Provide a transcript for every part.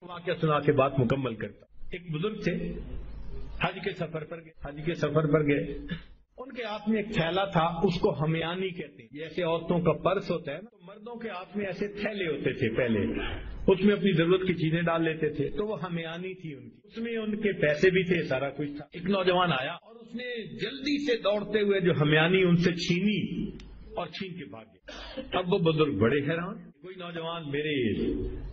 واقعہ سنا کے بات مکمل کرتا. ایک بزرگ تھے، حج کے سفر پر گئے. ان کے ہاتھ میں ایک تھیلا تھا، اس کو ہمیانی کہتے ہیں. جیسے عورتوں کا پرس ہوتا ہے نا، تو مردوں کے ہاتھ میں ایسے تھیلے ہوتے تھے پہلے، اس میں اپنی ضرورت کی چیزیں ڈال لیتے تھے. تو وہ ہمیانی تھی ان کی، اس میں ان کے پیسے بھی تھے، سارا کچھ تھا. ایک نوجوان آیا اور اس نے جلدی سے دوڑتے ہوئے جو ہمیانی ان سے چھینی اور چھین کے بھاگ گیا. اب وہ بزرگ بڑے حیران، کوئی نوجوان میرے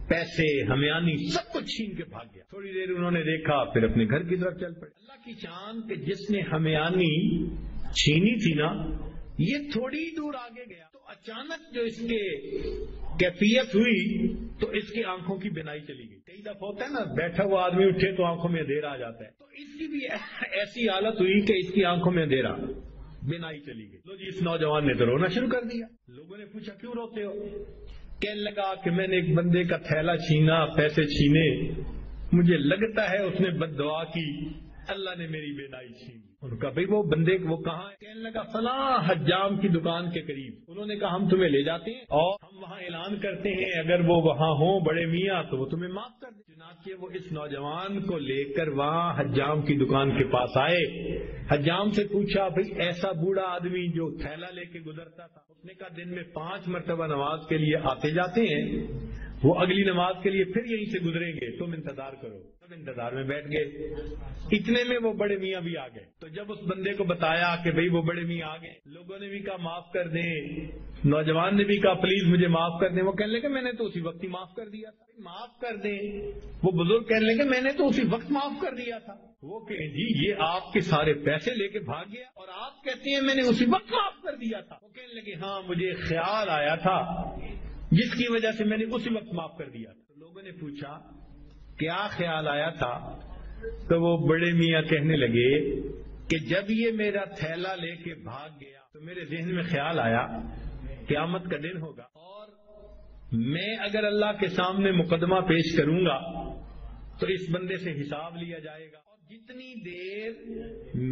پیسے ہمیانی سب کچھ چھین کے بھاگ گیا. تھوڑی دیر انہوں نے دیکھا، پھر اپنے گھر کی طرف چل پڑے. اللہ کی شان کہ جس نے ہمیانی چھینی تھی نا، یہ تھوڑی دور آگے گیا تو اچانک جو اس کے کیفیت ہوئی تو اس کی آنکھوں کی بینائی چلی گئی. کئی دفعہ ہوتا ہے نا، بیٹھا ہوا آدمی اٹھے تو آنکھوں میں اندھیرا آ جاتا ہے، تو اس کی بھی ایسی حالت ہوئی کہ اس کی آنکھوں میں اندھیرا، بینائی چلی گئی. لو جی، اس نوجوان نے تو رونا شروع کر دیا. لوگوں نے پوچھا کیوں روتے ہو؟ کہنے لگا کہ میں نے ایک بندے کا تھیلا چھینا، پیسے چھینے، مجھے لگتا ہے اس نے بد دعا کی، اللہ نے میری بینائی چھین. ان کا بھئی وہ بندے وہ کہاں ہے؟ کہنے لگا فلاں حجام کی دکان کے قریب. انہوں نے کہا ہم تمہیں لے جاتے ہیں اور ہم وہاں اعلان کرتے ہیں، اگر وہ وہاں ہوں بڑے میاں تو وہ تمہیں معاف کر دیں. چنانچہ وہ اس نوجوان کو لے کر وہاں حجام کی دکان کے پاس آئے. حجام سے پوچھا بھئی ایسا بوڑھا آدمی جو تھیلا لے کے گزرتا تھا، اس نے کہا دن میں 5 مرتبہ نماز کے لیے آتے جاتے ہیں، وہ اگلی نماز کے لیے پھر یہیں سے گزریں گے، تم انتظار کرو. سب انتظار میں بیٹھ گئے. اتنے میں وہ بڑے میاں بھی آ گئے. تو جب اس بندے کو بتایا کہ بھئی وہ بڑے میاں آ گئے، لوگوں نے بھی کہا معاف کر دیں، نوجوان نے بھی کہا پلیز مجھے معاف کر دیں. وہ کہنے لگے میں نے تو اسی وقت ہی معاف کر دیا تھا. معاف کر دیں. وہ بزرگ کہنے لگے میں نے تو اسی وقت معاف کر دیا تھا. وہ کہ جی یہ آپ کے سارے پیسے لے کے بھاگ گیا اور آپ کہتے ہیں میں نے اسی وقت معاف کر دیا تھا. وہ کہنے لگے ہاں مجھے خیال آیا تھا جس کی وجہ سے میں نے اسی وقت معاف کر دیا تھا. تو لوگوں نے پوچھا کیا خیال آیا تھا؟ تو وہ بڑے میاں کہنے لگے کہ جب یہ میرا تھیلا لے کے بھاگ گیا تو میرے ذہن میں خیال آیا قیامت کا دن ہوگا اور میں اگر اللہ کے سامنے مقدمہ پیش کروں گا تو اس بندے سے حساب لیا جائے گا، اور جتنی دیر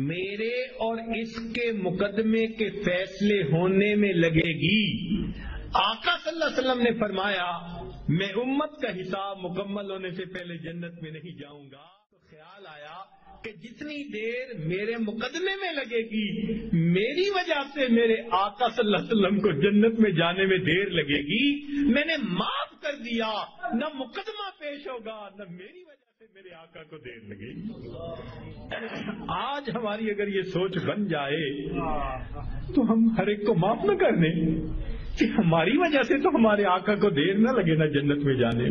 میرے اور اس کے مقدمے کے فیصلے ہونے میں لگے گی، آقا صلی اللہ علیہ وسلم نے فرمایا میں امت کا حساب مکمل ہونے سے پہلے جنت میں نہیں جاؤں گا. تو خیال آیا کہ جتنی دیر میرے مقدمے میں لگے گی، میری وجہ سے میرے آقا صلی اللہ علیہ وسلم کو جنت میں جانے میں دیر لگے گی، میں نے معاف کر دیا، نہ مقدمہ پیش ہوگا نہ میری وجہ سے میرے آقا کو دیر لگے گی. آج ہماری اگر یہ سوچ بن جائے تو ہم ہر ایک کو معاف نہ کر دیں کہ ہماری وجہ سے تو ہمارے آقا کو دیر نہ لگے نا جنت میں جانے.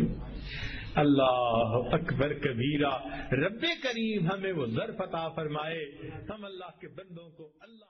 اللہ اکبر کبیرہ. رب کریم ہمیں وہ ظرف عطا فرمائے، ہم اللہ کے بندوں کو اللہ